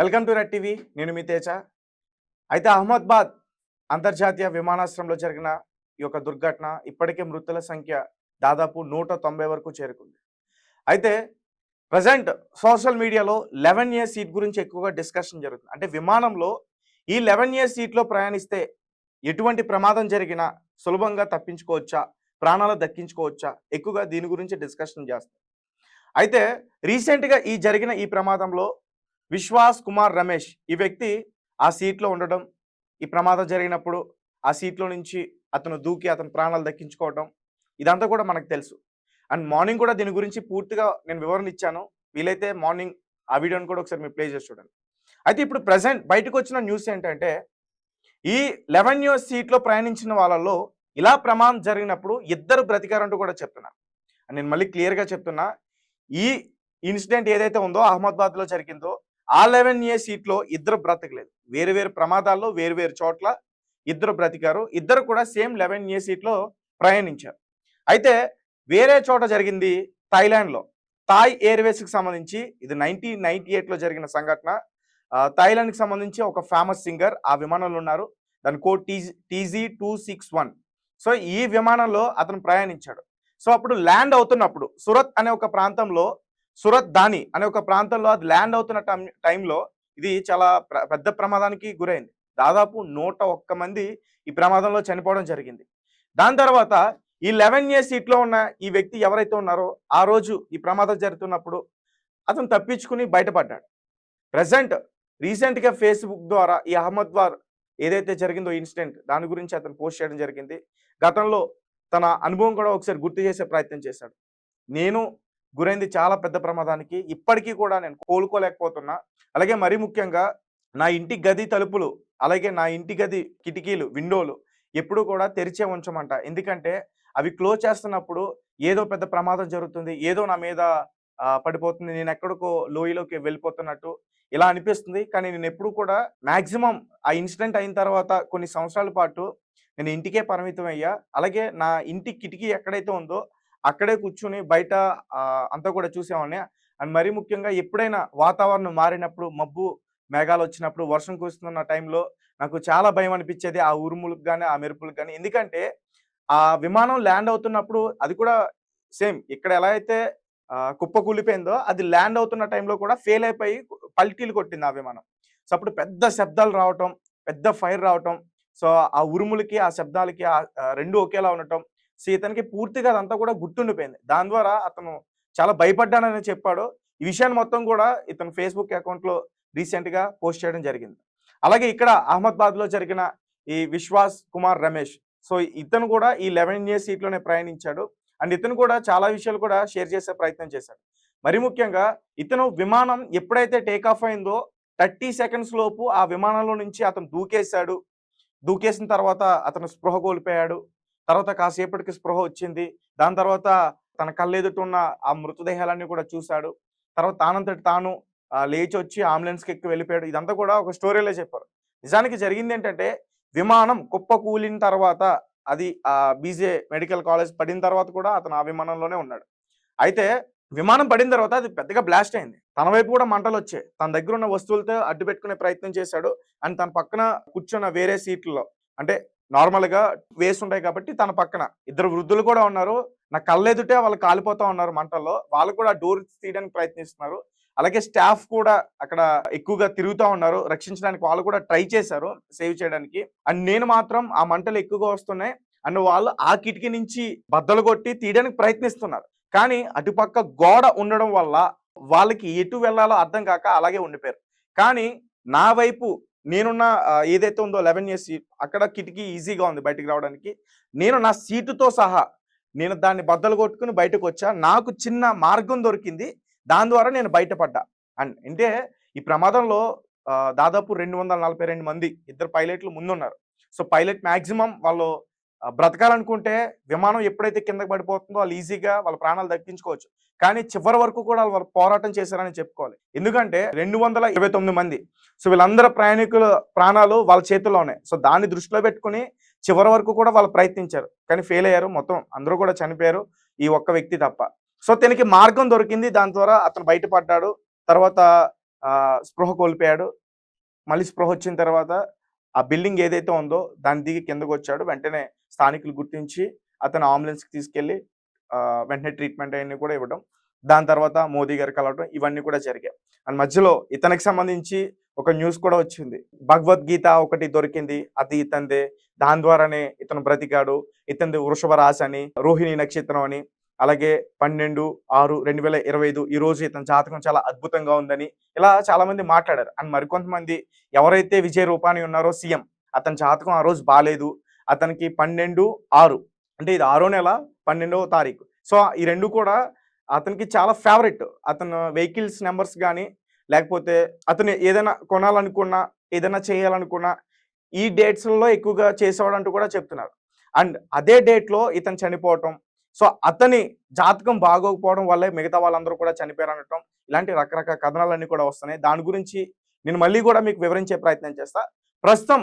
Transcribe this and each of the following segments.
Welcome to red TV. నేను మీ తేజ. అయితే అహ్మదాబాద్ అంతర్జాతీయ విమానాశ్రయంలో జరిగిన ఈ యొక్క దుర్ఘటన ఇప్పటికే మృతుల సంఖ్య దాదాపు 190 వరకు చేరుకుంది. అయితే ప్రజెంట్ సోషల్ మీడియాలో 11A సీట్ గురించి ఎక్కువగా డిస్కషన్ జరుగుతుంది. అంటే విమానంలో ఈ 11A సీట్లో ప్రయాణిస్తే ఎటువంటి ప్రమాదం జరిగినా సులభంగా తప్పించుకోవచ్చా, ప్రాణాలు దక్కించుకోవచ్చా, ఎక్కువగా దీని గురించి డిస్కషన్ చేస్తారు. అయితే రీసెంట్గా జరిగిన ఈ ప్రమాదంలో విశ్వాస్ కుమార్ రమేష్ ఈ వ్యక్తి ఆ సీట్లో ఉండడం, ఈ ప్రమాదం జరిగినప్పుడు ఆ సీట్లో నుంచి అతను దూకి అతని ప్రాణాలు దక్కించుకోవడం ఇదంతా కూడా మనకు తెలుసు. అండ్ మార్నింగ్ కూడా దీని గురించి పూర్తిగా నేను వివరణ ఇచ్చాను. వీలైతే మార్నింగ్ ఆ వీడియోని కూడా ఒకసారి మీరు ప్లే చేసి చూడండి. అయితే ఇప్పుడు ప్రజెంట్ బయటకు వచ్చిన న్యూస్ ఏంటంటే ఈ 11A సీట్లో ప్రయాణించిన వాళ్ళలో ఇలా ప్రమాదం జరిగినప్పుడు ఇద్దరు బ్రతికారంటూ కూడా చెప్తున్నారు. నేను మళ్ళీ క్లియర్గా చెప్తున్నా, ఈ ఇన్సిడెంట్ ఏదైతే ఉందో అహ్మదాబాద్లో జరిగిందో ఆ 11A సీట్లో ఇద్దరు బ్రతకలేదు. వేరు వేరు ప్రమాదాల్లో వేరు వేరు చోట్ల ఇద్దరు బ్రతికారు. ఇద్దరు కూడా సేమ్ 11A సీట్లో ప్రయాణించారు. అయితే వేరే చోట జరిగింది థాయిలాండ్లో. థాయ్ ఎయిర్వేస్కి సంబంధించి ఇది 1998లో జరిగిన సంఘటన. థాయిలాండ్కి సంబంధించి ఒక ఫేమస్ సింగర్ ఆ విమానంలో ఉన్నారు. దాని కోడ్ TZ261. సో ఈ విమానంలో అతను ప్రయాణించాడు. సో అప్పుడు ల్యాండ్ అవుతున్నప్పుడు సూరత్ అనే ఒక ప్రాంతంలో, సూరత్ దాని అనే ఒక ప్రాంతంలో అది ల్యాండ్ అవుతున్న టైంలో ఇది చాలా పెద్ద ప్రమాదానికి గురైంది. దాదాపు 101 మంది ఈ ప్రమాదంలో చనిపోవడం జరిగింది. దాని తర్వాత ఈ 11A సీట్లో ఉన్న ఈ వ్యక్తి ఎవరైతే ఉన్నారో ఆ రోజు ఈ ప్రమాదం జరుగుతున్నప్పుడు అతను తప్పించుకుని బయటపడ్డాడు. ప్రజెంట్ రీసెంట్గా ఫేస్బుక్ ద్వారా ఈ అహ్మదాబాద్ ఏదైతే జరిగిందో ఇన్సిడెంట్ దాని గురించి అతను పోస్ట్ చేయడం జరిగింది. గతంలో తన అనుభవం కూడా ఒకసారి గుర్తు చేసే ప్రయత్నం చేశాడు. నేను గురైంది చాలా పెద్ద ప్రమాదానికి, ఇప్పటికీ కూడా నేను కోలుకోలేకపోతున్నా. అలాగే మరీ ముఖ్యంగా నా ఇంటి గది తలుపులు, అలాగే నా ఇంటి గది కిటికీలు, విండోలు ఎప్పుడు కూడా తెరిచే ఉంచమంట. ఎందుకంటే అవి క్లోజ్ చేస్తున్నప్పుడు ఏదో పెద్ద ప్రమాదం జరుగుతుంది, ఏదో నా మీద పడిపోతుంది, నేను ఎక్కడికో లోయలోకి వెళ్ళిపోతున్నట్టు ఇలా అనిపిస్తుంది. కానీ నేను ఎప్పుడు కూడా మ్యాక్సిమం ఆ ఇన్సిడెంట్ అయిన తర్వాత కొన్ని సంవత్సరాల పాటు నేను ఇంటికే పరిమితం అయ్యా. అలాగే నా ఇంటి కిటికీ ఎక్కడైతే ఉందో అక్కడే కూర్చుని బయట అంతా కూడా చూసేవాడిని. అండ్ మరీ ముఖ్యంగా ఎప్పుడైనా వాతావరణం మారినప్పుడు, మబ్బు మేఘాలు వచ్చినప్పుడు, వర్షం కురుస్తున్న టైంలో నాకు చాలా భయం అనిపించేది. ఆ ఉరుములకు కానీ ఆ మెరుపులకు కానీ. ఎందుకంటే ఆ విమానం ల్యాండ్ అవుతున్నప్పుడు అది కూడా సేమ్ ఇక్కడ ఎలా అయితే కుప్ప కూలిపోయిందో అది ల్యాండ్ అవుతున్న టైంలో కూడా ఫెయిల్ అయిపోయి పల్టీలు కొట్టింది ఆ విమానం. సో అప్పుడు పెద్ద శబ్దాలు రావటం, పెద్ద ఫైర్ రావటం, సో ఆ ఉరుములకి ఆ శబ్దాలకి రెండు ఒకేలా ఉండటం, సో ఇతనికి పూర్తిగా అదంతా కూడా గుర్తుండిపోయింది. దాని ద్వారా అతను చాలా భయపడ్డానని చెప్పాడు. ఈ విషయాన్ని మొత్తం కూడా ఇతను ఫేస్బుక్ అకౌంట్లో రీసెంట్గా పోస్ట్ చేయడం జరిగింది. అలాగే ఇక్కడ అహ్మదాబాద్లో జరిగిన ఈ విశ్వాస్ కుమార్ రమేష్, సో ఇతను కూడా ఈ 11A సీట్లోనే ప్రయాణించాడు. అండ్ ఇతను కూడా చాలా విషయాలు కూడా షేర్ చేసే ప్రయత్నం చేశాడు. మరి ముఖ్యంగా ఇతను విమానం ఎప్పుడైతే టేక్ ఆఫ్ అయిందో 30 సెకండ్స్ లోపు ఆ విమానంలో నుంచి అతను దూకేశాడు. దూకేసిన తర్వాత అతను స్పృహ కోల్పోయాడు. తర్వాత కాసేపటికి స్పృహ వచ్చింది. దాని తర్వాత తన కళ్ళెదుట ఉన్న ఆ మృతదేహాలన్నీ కూడా చూశాడు. తర్వాత తానంతట తాను లేచి వచ్చి అంబులెన్స్కి ఎక్కి వెళ్ళిపోయాడు. ఇదంతా కూడా ఒక స్టోరీలో చెప్పారు. నిజానికి జరిగింది ఏంటంటే విమానం కుప్ప కూలిన తర్వాత అది బీజే మెడికల్ కాలేజ్ పడిన తర్వాత కూడా అతను ఆ విమానంలోనే ఉన్నాడు. అయితే విమానం పడిన తర్వాత అది పెద్దగా బ్లాస్ట్ అయింది. తన వైపు కూడా మంటలు వచ్చాయి. తన దగ్గర ఉన్న వస్తువులతో అడ్డు పెట్టుకునే ప్రయత్నం చేశాడు. అండ్ తన పక్కన కూర్చున్న వేరే సీట్లలో, అంటే నార్మల్గా వేసి ఉంటాయి కాబట్టి తన పక్కన ఇద్దరు వృద్ధులు కూడా ఉన్నారు. నా కళ్ళెదుటే వాళ్ళు కాలిపోతా ఉన్నారు మంటల్లో. వాళ్ళు కూడా డోర్ తీయడానికి ప్రయత్నిస్తున్నారు. అలాగే స్టాఫ్ కూడా అక్కడ ఎక్కువగా తిరుగుతూ ఉన్నారు రక్షించడానికి. వాళ్ళు కూడా ట్రై చేశారు సేవ్ చేయడానికి. అండ్ నేను మాత్రం ఆ మంటలు ఎక్కువగా వస్తున్నాయి అండ్ వాళ్ళు ఆ కిటికీ నుంచి బద్దలు కొట్టి తీయడానికి ప్రయత్నిస్తున్నారు. కానీ అటుపక్క గోడ ఉండడం వల్ల వాళ్ళకి ఎటు వెళ్ళాలో అర్థం కాక అలాగే ఉండిపోయారు. కానీ నా వైపు నేనున్న ఏదైతే ఉందో 11A సీట్, అక్కడ కిటికీ ఈజీగా ఉంది బయటికి రావడానికి. నేను నా సీటుతో సహా నేను దాన్ని బద్దలు కొట్టుకుని బయటకు వచ్చా. నాకు చిన్న మార్గం దొరికింది. దాని ద్వారా నేను బయటపడ్డా. అండ్ అంటే ఈ ప్రమాదంలో దాదాపు 242 మంది ఇద్దరు పైలట్లు ముందున్నారు. సో పైలట్ మ్యాక్సిమం వాళ్ళు బ్రతకాలనుకుంటే విమానం ఎప్పుడైతే కిందకి పడిపోతుందో వాళ్ళు ఈజీగా వాళ్ళ ప్రాణాలు దక్కించుకోవచ్చు. కానీ చివరి వరకు కూడా వాళ్ళు పోరాటం చేశారని చెప్పుకోవాలి. ఎందుకంటే 229 మంది, సో వీళ్ళందరూ ప్రయాణికుల ప్రాణాలు వాళ్ళ చేతుల్లో ఉన్నాయి. సో దాన్ని దృష్టిలో పెట్టుకుని చివరి వరకు కూడా వాళ్ళు ప్రయత్నించారు. కానీ ఫెయిల్ అయ్యారు. మొత్తం అందరూ కూడా చనిపోయారు, ఈ ఒక్క వ్యక్తి తప్ప. సో తనకి మార్గం దొరికింది. దాని ద్వారా అతను బయటపడ్డాడు. తర్వాత స్పృహ కోల్పోయాడు. మళ్ళీ స్పృహ వచ్చిన తర్వాత ఆ బిల్డింగ్ ఏదైతే ఉందో దాన్ని దిగి కిందకొచ్చాడు. వెంటనే స్థానికులు గుర్తించి అతను అంబులెన్స్‌కి తీసుకెళ్ళి వెంటనే ట్రీట్మెంట్ అయన్నీ కూడా ఇవ్వడం. దాని తర్వాత మోదీ గారు కలవడం ఇవన్నీ కూడా జరిగాయి. అండ్ మధ్యలో ఇతనికి సంబంధించి ఒక న్యూస్ కూడా వచ్చింది. భగవద్గీత ఒకటి దొరికింది. అది ఇతనిదే. దాని ద్వారానే ఇతను బ్రతికాడు. ఇతనిది వృషభ రాశి అని, రోహిణి నక్షత్రం అని, అలాగే 12/6/2025 ఈ రోజు ఇతని జాతకం చాలా అద్భుతంగా ఉందని ఇలా చాలా మంది మాట్లాడారు. అండ్ మరికొంతమంది ఎవరైతే విజయ్ రూపానీ ఉన్నారో సీఎం అతని జాతకం ఆ రోజు బాలేదు. అతనికి 12/6 అంటే ఇది 6వ నెల 12వ తారీఖు. సో ఈ 2 కూడా అతనికి చాలా ఫేవరెట్. అతను వెహికల్స్ నంబర్స్ గాని, లేకపోతే అతను ఏదైనా కొనాలనుకున్నా, ఏదైనా చేయాలనుకున్నా ఈ డేట్స్‌లలో ఎక్కువగా చేసేవాడంటూ కూడా చెప్తున్నారు. అండ్ అదే డేట్‌లో ఇతను చనిపోవటం. సో అతని జాతకం బాగోకపోవడం వల్లే మిగతా వాళ్ళందరూ కూడా చనిపోయారనటం. ఇలాంటి రకరకాల కథనాలన్నీ కూడా వస్తున్నాయి. దాని గురించి నేను మళ్ళీ కూడా మీకు వివరించే ప్రయత్నం చేస్తా. ప్రస్తుతం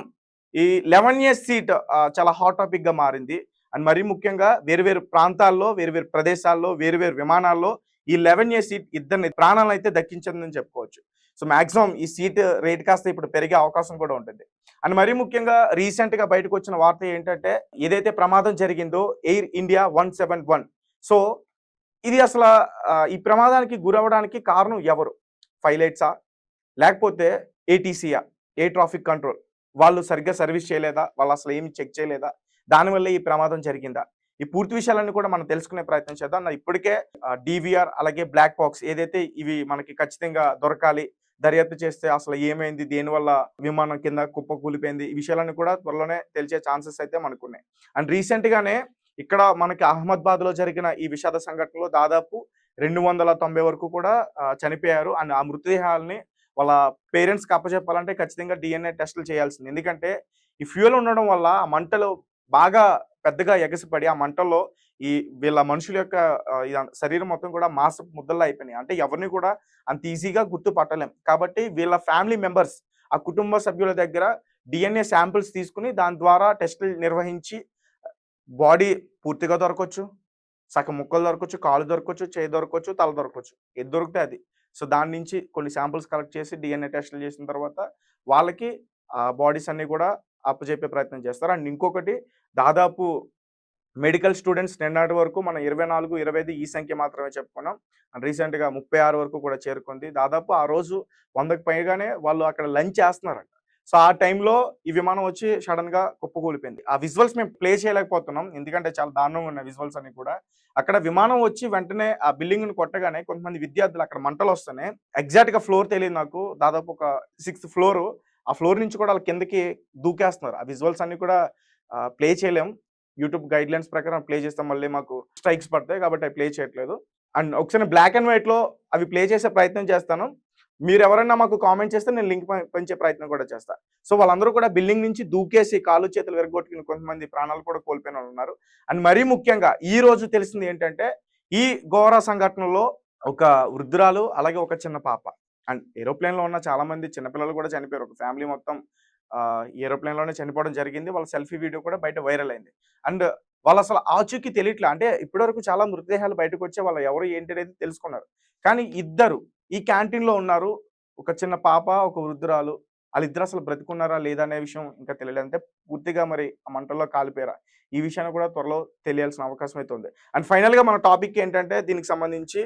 ఈ 11 ఇయర్స్ సీట్ చాలా హాట్ టాపిక్‌గా మారింది. అండ్ మరీ ముఖ్యంగా వేరు ప్రాంతాల్లో, వేరు ప్రదేశాల్లో, వేరు విమానాల్లో ఈ 11 ఇయర్స్ సీట్ ఇద్దరిని ప్రాణాలనైతే దక్కించిందని చెప్పుకోవచ్చు. సో మాక్సిమం ఈ సీట్ రేట్ కాస్త ఇప్పుడు పెరిగే అవకాశం కూడా ఉంటుంది. అండ్ మరీ ముఖ్యంగా రీసెంట్‌గా బయటకొచ్చిన వార్త ఏంటంటే ఏదైతే ప్రమాదం జరిగిందో ఎయిర్ ఇండియా 171 సో ఇది అసల ఈ ప్రమాదానికి గురవ్వడానికి కారణం ఎవరు? పైలట్సా? లేకపోతే ఏటీసీయా? ఎయిర్ ట్రాఫిక్ కంట్రోల్ వాళ్ళు సరిగ్గా సర్వీస్ చేయలేదా? వాళ్ళు అసలు ఏమి చెక్ చేయలేదా? దానివల్లే ఈ ప్రమాదం జరిగిందా? ఈ పూర్తి విషయాలన్నీ కూడా మనం తెలుసుకునే ప్రయత్నం చేద్దాం. ఇప్పటికే డీవీఆర్ అలాగే బ్లాక్ బాక్స్ ఏదైతే ఇవి మనకి ఖచ్చితంగా దొరకాలి. దర్యాప్తు చేస్తే అసలు ఏమైంది? దేనివల్ల విమానం కింద కుప్ప కూలిపోయింది? ఈ విషయాలన్నీ కూడా త్వరలోనే తెలిసే ఛాన్సెస్ అయితే మనకున్నాయి. అండ్ రీసెంట్‌గానే ఇక్కడ మనకి అహ్మదాబాద్‌లో జరిగిన ఈ విషాద సంఘటనలో దాదాపు 290 వరకు కూడా చనిపోయారు. అండ్ ఆ మృతదేహాల్ని వాళ్ళ పేరెంట్స్‌కి అప్పజెప్పాలంటే ఖచ్చితంగా డీఎన్ఏ టెస్టులు చేయాల్సింది. ఎందుకంటే ఈ ఫ్యూయల్ ఉండడం వల్ల ఆ మంటలు బాగా పెద్దగా ఎగసిపడి ఆ మంటల్లో ఈ వీళ్ళ మనుషుల యొక్క శరీరం మొత్తం కూడా మాంసపు ముద్దల్లా అయిపోయినాయి. అంటే ఎవరిని కూడా అంత ఈజీగా గుర్తుపట్టలేం. కాబట్టి వీళ్ళ ఫ్యామిలీ మెంబర్స్ ఆ కుటుంబ సభ్యుల దగ్గర డీఎన్ఏ శాంపిల్స్ తీసుకొని దాని ద్వారా టెస్టులు నిర్వహించి బాడీ పూర్తిగా దొరకొచ్చు, సగం ముక్కలు దొరకొచ్చు, కాళ్ళు దొరకొచ్చు, చేయి దొరకొచ్చు, తల దొరకొచ్చు. ఏది దొరికితే అది. సో దాని నుంచి కొన్ని శాంపిల్స్ కలెక్ట్ చేసి డీఎన్ఏ టెస్టులు చేసిన తర్వాత వాళ్ళకి బాడీస్ అన్నీ కూడా అప్పజెప్పే ప్రయత్నం చేస్తారు. అండ్ ఇంకొకటి దాదాపు మెడికల్ స్టూడెంట్స్ నిన్నటి వరకు మనం 24, 25 ఈ సంఖ్య మాత్రమే చెప్పుకున్నాం. అండ్ రీసెంట్‌గా 36 వరకు కూడా చేరుకుంది. దాదాపు ఆ రోజు 100కి పైగానే వాళ్ళు అక్కడ లంచ్ చేస్తున్నారంట. సో ఆ టైంలో ఈ విమానం వచ్చి సడెన్‌గా కుప్పకూలిపోయింది. ఆ విజువల్స్ మేము ప్లే చేయలేకపోతున్నాం. ఎందుకంటే చాలా దారుణంగా ఉన్నాయి విజువల్స్ అన్ని కూడా. అక్కడ విమానం వచ్చి వెంటనే ఆ బిల్డింగ్‌ని కొట్టగానే కొంతమంది విద్యార్థులు అక్కడ మంటలొస్తున్నాయి. ఎగ్జాక్ట్‌గా ఫ్లోర్ తెలీదు నాకు. దాదాపు ఒక 6థ్ ఫ్లోరు. ఆ ఫ్లోర్ నుంచి కూడా ఆళ్ళు కిందకి దూకేస్తున్నారు. ఆ విజువల్స్ అన్ని కూడా ప్లే చేయలేం. యూట్యూబ్ గైడ్‌లైన్స్ ప్రకారం ప్లే చేస్తే మళ్ళీ మాకు స్ట్రైక్స్ పడతాయి. కాబట్టి అవి ప్లే చేయట్లేదు. అండ్ ఒకసారి బ్లాక్ అండ్ వైట్‌లో అవి ప్లే చేసే ప్రయత్నం చేస్తాను. మీరెవరన్నా మాకు కామెంట్ చేస్తే నేను లింక్ పంచే ప్రయత్నం కూడా చేస్తా. సో వాళ్ళందరూ కూడా బిల్డింగ్ నుంచి దూకేసి కాళ్ళు చేతులు విరగ్గొట్టుకుని కొంతమంది ప్రాణాలు కూడా కోల్పోయిన వాళ్ళున్నారు. అండ్ మరీ ముఖ్యంగా ఈ రోజు తెలిసింది ఏంటంటే ఈ ఘోర సంఘటనలో ఒక వృద్ధురాలు అలాగే ఒక చిన్న పాప. అండ్ ఏరోప్లేన్‌లో ఉన్న చాలా మంది చిన్న పిల్లలు కూడా చనిపోయారు. ఒక ఫ్యామిలీ మొత్తం ఏరోప్లేన్‌లోనే చనిపోవడం జరిగింది. వాళ్ళ సెల్ఫీ వీడియో కూడా బయట వైరల్ అయింది. అండ్ వాళ్ళసలు ఆచూకీ తెలియట్లే. అంటే ఇప్పటివరకు చాలా మృతదేహాలు బయటకొచ్చాయి. వాళ్ళు ఎవరు ఏంటి అనేది తెలుసుకున్నారు. కానీ ఇద్దరు ఈ క్యాంటీన్‌లో ఉన్నారు. ఒక చిన్న పాప, ఒక వృద్ధురాలు. ఆళ్ళిద్దరు అసలు బ్రతికున్నారా లేదా అనే విషయం ఇంకా తెలియలేదు. అంటే పూర్తిగా మరి ఆ మంటల్లో కాలిపోయారా? ఈ విషయాన్ని కూడా త్వరలో తెలియాల్సిన అవకాశం అయితే ఉంది. అండ్ ఫైనల్‌గా మన టాపిక్ ఏంటంటే దీనికి సంబంధించి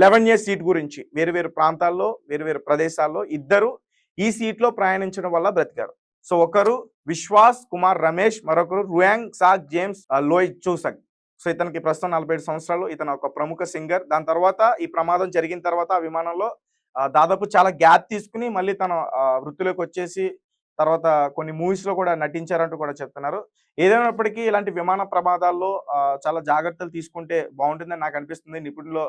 11 ఇయర్స్ సీట్ గురించి వేరు ప్రాంతాల్లో, వేరు ప్రదేశాల్లో ఇద్దరు ఈ సీట్‌లో ప్రయాణించడం వల్ల బ్రతికారు. సో ఒకరు విశ్వాస్ కుమార్ రమేష్, మరొకరు రుయాంగ్ సాక్ జేమ్స్ లోయ్ చూసక్. సో ఇతనికి ప్రస్తుతం 47 సంవత్సరాలు. ఇతను ఒక ప్రముఖ సింగర్. దాని తర్వాత ఈ ప్రమాదం జరిగిన తర్వాత ఆ విమానంలో దాదాపు చాలా గ్యాప్ తీసుకొని మళ్ళీ తన వృత్తిలోకి వచ్చేసి తర్వాత కొన్ని మూవీస్‌లో కూడా నటించారంటూ కూడా చెప్తున్నారు. ఏదేమైనప్పటికీ ఇలాంటి విమాన ప్రమాదాల్లో చాలా జాగ్రత్తలు తీసుకుంటే బావుంటుందని నాకు అనిపిస్తుంది. నిపుణులు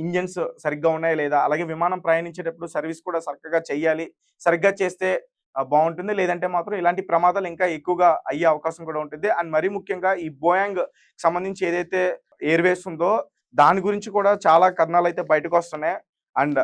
ఇంజిన్స్ సరిగ్గా ఉన్నాయా లేదా? అలాగే విమానం ప్రయాణించేటప్పుడు సర్వీస్ కూడా చక్కగా చెయ్యాలి. సరిగ్గా చేస్తే బావుంటుంది. లేదంటే మాత్రం ఇలాంటి ప్రమాదాలు ఇంకా ఎక్కువగా అయ్యే అవకాశం కూడా ఉంటుంది. అండ్ మరీ ముఖ్యంగా ఈ బోయింగ్ సంబంధించి ఏదైతే ఎయిర్‌వేస్ ఉందో దాని గురించి కూడా చాలా కథనాలైతే బయటకొస్తున్నాయి. అండ్